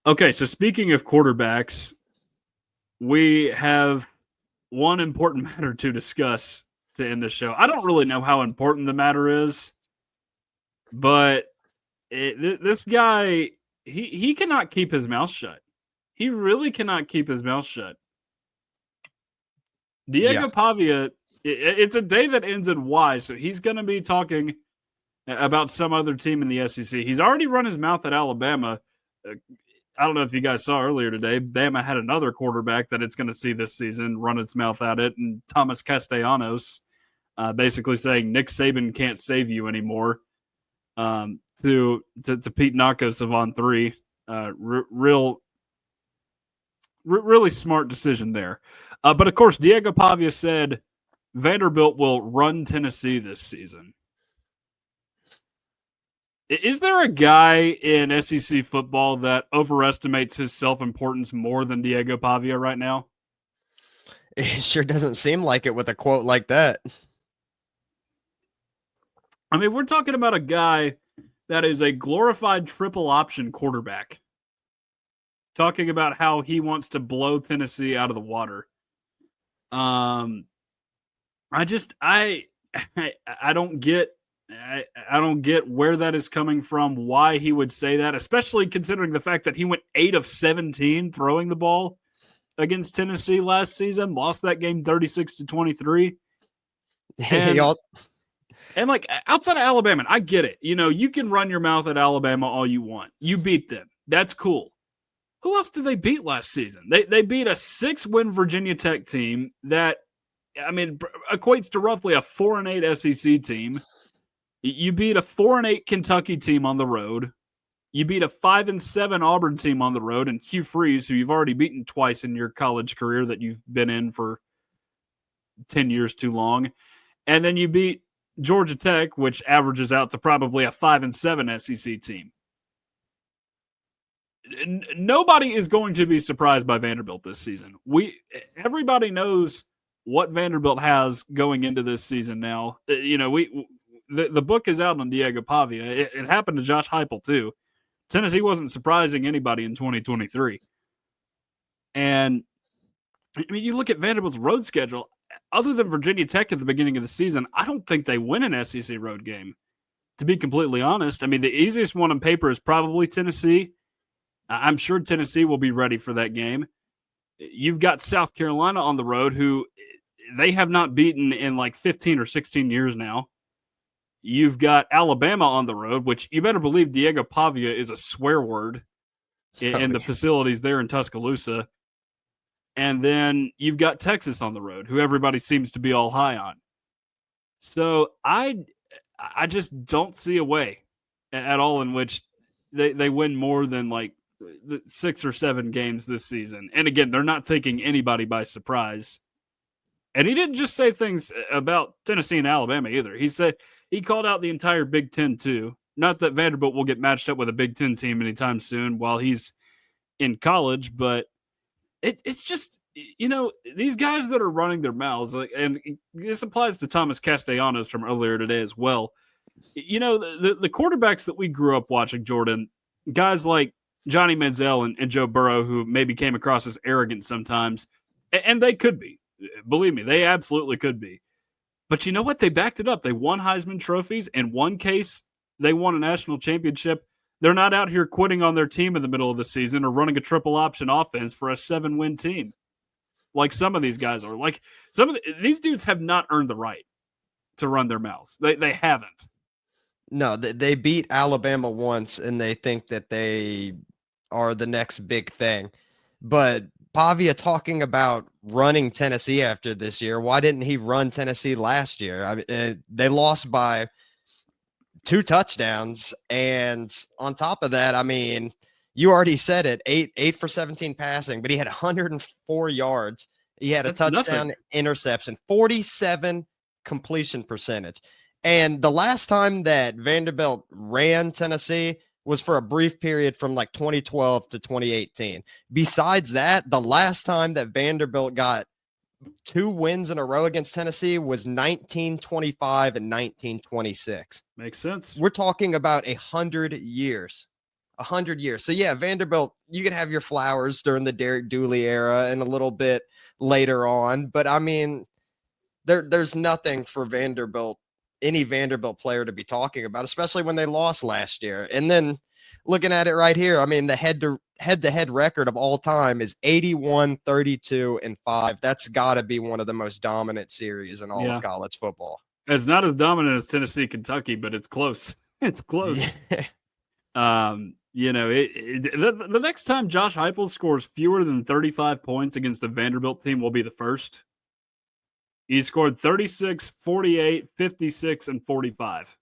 Okay, so speaking of quarterbacks, we have one important matter to discuss to end the show. I don't really know how important the matter is, but this guy, he cannot keep his mouth shut. He really cannot keep his mouth shut. Yeah. Diego Pavia, it's a day that ends in Y, so he's going to be talking about some other team in the SEC. He's already run his mouth at Alabama. I don't know if you guys saw earlier today, Bama had another quarterback that it's going to see this season run its mouth at it, and Thomas Castellanos basically saying Nick Saban can't save you anymore to Pete Nakos of On 3. Really smart decision there. But, of course, Diego Pavia said Vanderbilt will run Tennessee this season. Is there a guy in SEC football that overestimates his self-importance more than Diego Pavia right now? It sure doesn't seem like it with a quote like that. I mean, we're talking about a guy that is a glorified triple option quarterback. Talking about how he wants to blow Tennessee out of the water. I don't get I don't get where that is coming from, why he would say that, especially considering the fact that he went 8 of 17 throwing the ball against Tennessee last season, lost that game 36-23. And like outside of Alabama, I get it. You know, you can run your mouth at Alabama all you want. You beat them. That's cool. Who else did they beat last season? They beat a 6-win Virginia Tech team that, I mean, equates to roughly a 4-8 SEC team. You beat a 4-8 Kentucky team on the road. You beat a 5-7 Auburn team on the road, and Hugh Freeze, who you've already beaten twice in your college career that you've been in for 10 years too long. And then you beat Georgia Tech, which averages out to probably a 5-7 SEC team. Nobody is going to be surprised by Vanderbilt this season. Everybody knows what Vanderbilt has going into this season now. You know, the book is out on Diego Pavia. It happened to Josh Heupel too. Tennessee wasn't surprising anybody in 2023. And I mean, you look at Vanderbilt's road schedule, other than Virginia Tech at the beginning of the season, I don't think they win an SEC road game, to be completely honest. I mean, the easiest one on paper is probably Tennessee. I'm sure Tennessee will be ready for that game. You've got South Carolina on the road, who they have not beaten in like 15 or 16 years now. You've got Alabama on the road, which you better believe Diego Pavia is a swear word in the facilities there in Tuscaloosa. And then you've got Texas on the road, who everybody seems to be all high on. So I just don't see a way at all in which they win more than like 6 or 7 games this season. And again, they're not taking anybody by surprise. And he didn't just say things about Tennessee and Alabama either. He called out the entire Big Ten too. Not that Vanderbilt will get matched up with a Big Ten team anytime soon while he's in college, but it's just, you know, these guys that are running their mouths, like, and this applies to Thomas Castellanos from earlier today as well. You know, the quarterbacks that we grew up watching, Jordan, guys like Johnny Manziel and Joe Burrow, who maybe came across as arrogant sometimes, and they could be. Believe me, they absolutely could be. But you know what? They backed it up. They won Heisman trophies. In one case, they won a national championship. They're not out here quitting on their team in the middle of the season or running a triple option offense for a 7-win team, like some of these guys are. Like these dudes have not earned the right to run their mouths. They haven't. No, they beat Alabama once, and they think that they are the next big thing. But Pavia talking about running Tennessee after this year. Why didn't he run Tennessee last year? I mean, they lost by 2 touchdowns. And on top of that, I mean, you already said it, 8 for 17 passing, but he had 104 yards. He had a touchdown interception, 47 completion percentage. And the last time that Vanderbilt ran Tennessee was for a brief period from like 2012 to 2018. Besides that, the last time that Vanderbilt got 2 wins in a row against Tennessee was 1925 and 1926. Makes sense. We're talking about 100 years. 100 years. So yeah, Vanderbilt, you can have your flowers during the Derek Dooley era and a little bit later on, but I mean, there's nothing for Vanderbilt, any Vanderbilt player to be talking about, especially when they lost last year. And then looking at it right here, I mean, the head-to-head record of all time is 81, 32, and 5. That's got to be one of the most dominant series in all of Yeah. college football. It's not as dominant as Tennessee, Kentucky, but it's close. It's close. Yeah. The next time Josh Heupel scores fewer than 35 points against a Vanderbilt team will be the first. He scored 36, 48, 56, and 45.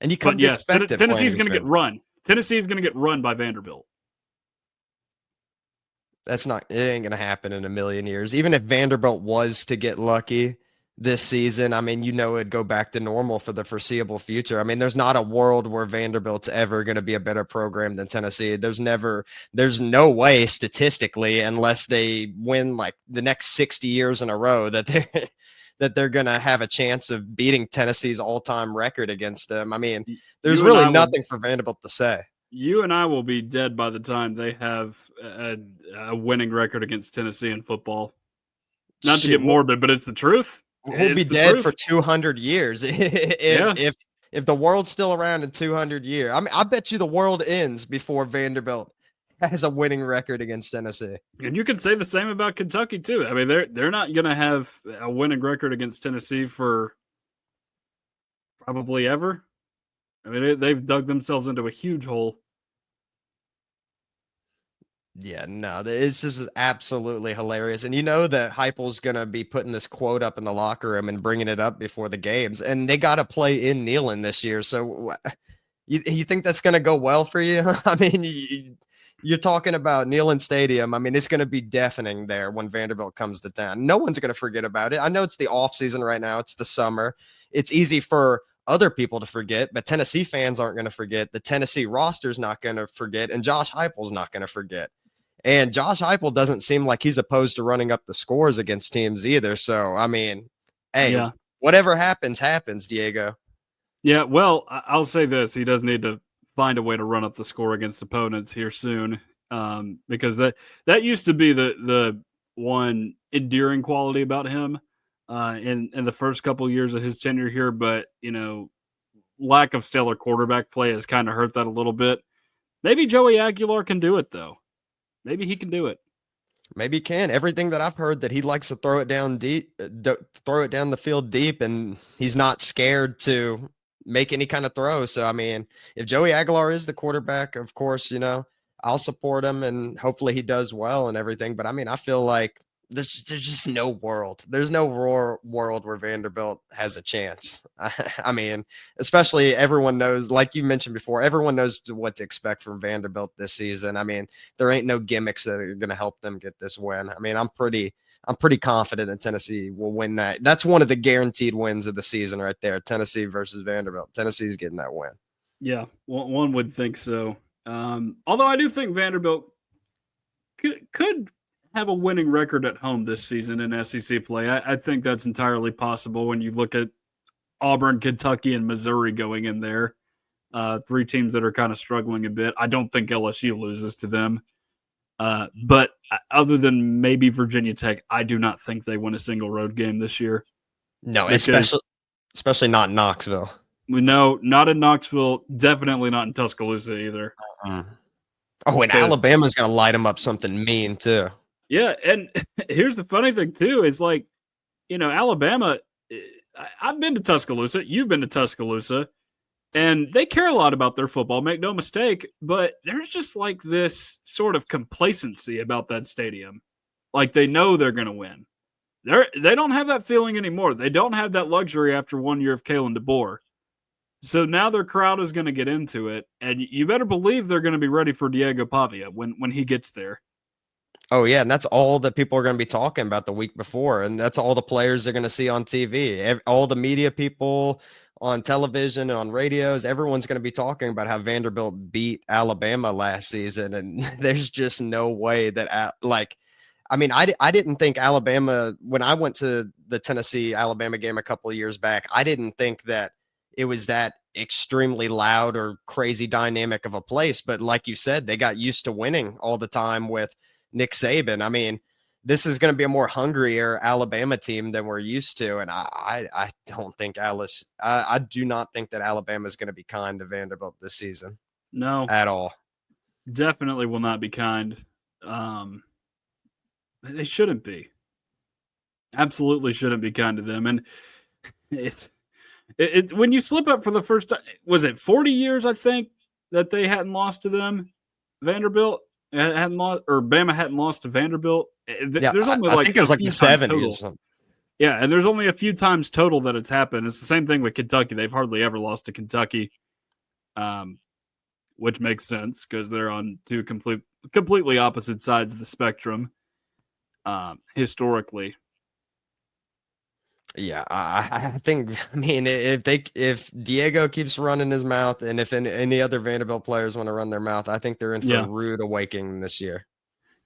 And you couldn't expect it. Tennessee's going to get run. Tennessee's going to get run by Vanderbilt. It ain't going to happen in a million years. Even if Vanderbilt was to get lucky this season, I mean, it'd go back to normal for the foreseeable future. I mean, there's not a world where Vanderbilt's ever going to be a better program than Tennessee. There's no way statistically, unless they win like the next 60 years in a row, that they're going to have a chance of beating Tennessee's all-time record against them. I mean, there's really nothing for Vanderbilt to say. You and I will be dead by the time they have a winning record against Tennessee in football. Not to get morbid, but it's the truth. We'll be dead for 200 years if the world's still around in 200 years. I mean, I bet you the world ends before Vanderbilt has a winning record against Tennessee. And you can say the same about Kentucky too. I mean, they're not going to have a winning record against Tennessee for probably ever. I mean, they've dug themselves into a huge hole. Yeah, no, it's just absolutely hilarious. And you know that Heupel's going to be putting this quote up in the locker room and bringing it up before the games. And they got to play in Neyland this year. So you think that's going to go well for you? I mean, you're talking about Neyland Stadium. I mean, it's going to be deafening there when Vanderbilt comes to town. No one's going to forget about it. I know it's the off season right now. It's the summer. It's easy for other people to forget, but Tennessee fans aren't going to forget. The Tennessee roster's not going to forget, and Josh Heupel's not going to forget. And Josh Heupel doesn't seem like he's opposed to running up the scores against teams either. So, I mean, hey, whatever happens, Diego. Yeah, well, I'll say this. He does need to find a way to run up the score against opponents here soon, because that used to be the one endearing quality about him in the first couple of years of his tenure here. But, lack of stellar quarterback play has kind of hurt that a little bit. Maybe Joey Aguilar can do it, though. Maybe he can do it. Maybe he can. Everything that I've heard, that he likes to throw it down deep, throw it down the field deep, and he's not scared to make any kind of throw. So, I mean, if Joey Aguilar is the quarterback, of course, I'll support him, and hopefully he does well and everything. But I mean, I feel like there's just no world. There's no world where Vanderbilt has a chance. I mean, especially everyone knows, like you mentioned before, everyone knows what to expect from Vanderbilt this season. I mean, there ain't no gimmicks that are going to help them get this win. I mean, I'm pretty confident that Tennessee will win that. That's one of the guaranteed wins of the season right there. Tennessee versus Vanderbilt. Tennessee's getting that win. Yeah, one would think so. Although I do think Vanderbilt could have a winning record at home this season in SEC play. I think that's entirely possible when you look at Auburn, Kentucky, and Missouri going in there. Three teams that are kind of struggling a bit. I don't think LSU loses to them. But other than maybe Virginia Tech, I do not think they win a single road game this year. No, especially not in Knoxville. No, not in Knoxville. Definitely not in Tuscaloosa either. Oh, and Alabama's going to light them up something mean too. Yeah, and here's the funny thing too is like, Alabama. I've been to Tuscaloosa. You've been to Tuscaloosa. And they care a lot about their football, make no mistake, but there's just like this sort of complacency about that stadium. Like they know they're going to win. They don't have that feeling anymore. They don't have that luxury after 1 year of Kalen DeBoer. So now their crowd is going to get into it, and you better believe they're going to be ready for Diego Pavia when he gets there. Oh, yeah, and that's all that people are going to be talking about the week before, and that's all the players they're going to see on TV. All the media people on television and on radios, everyone's going to be talking about how Vanderbilt beat Alabama last season, and there's just no way that, I didn't think Alabama, when I went to the Tennessee-Alabama game a couple of years back, I didn't think that it was that extremely loud or crazy dynamic of a place. But like you said, they got used to winning all the time with Nick Saban. I mean, this is going to be a more hungrier Alabama team than we're used to. And I don't think I do not think that Alabama is going to be kind to Vanderbilt this season. No, at all. Definitely will not be kind. They shouldn't be. Absolutely shouldn't be kind to them. And it's when you slip up for the first time, was it 40 years, I think, that they hadn't lost to them? Vanderbilt hadn't lost, or Bama hadn't lost to Vanderbilt. There's only I think it was like the 70s or something. Yeah, and there's only a few times total that it's happened. It's the same thing with Kentucky. They've hardly ever lost to Kentucky, which makes sense because they're on two completely opposite sides of the spectrum historically. Yeah, I think. I mean, if Diego keeps running his mouth, and if any other Vanderbilt players want to run their mouth, I think they're in for a rude awakening this year.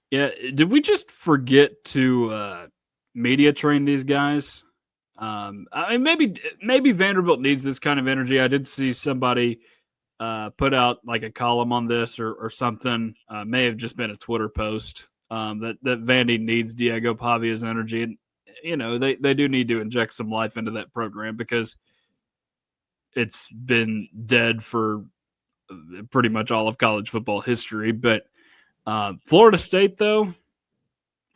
Yeah, did we just forget to media train these guys? I mean, maybe Vanderbilt needs this kind of energy. I did see somebody put out like a column on this or something. May have just been a Twitter post that Vandy needs Diego Pavia's energy. And you know, they do need to inject some life into that program because it's been dead for pretty much all of college football history. But Florida State, though,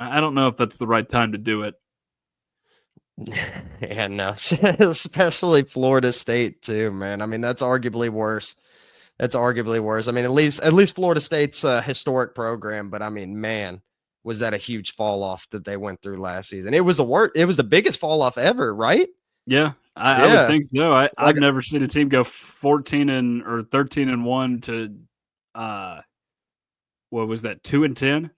I don't know if that's the right time to do it. Yeah, no, especially Florida State too, man. I mean, that's arguably worse. I mean, at least Florida State's a historic program, but I mean, man, was that a huge fall off that they went through last season? It was the biggest fall off ever, right? Yeah, I would think so. I've never seen a team go 13 or 13-1 to what was that, 2-10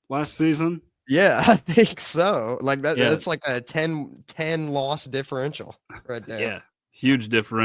last season? Yeah, I think so. Like that, that's like a 10 loss differential right there. Yeah, huge difference.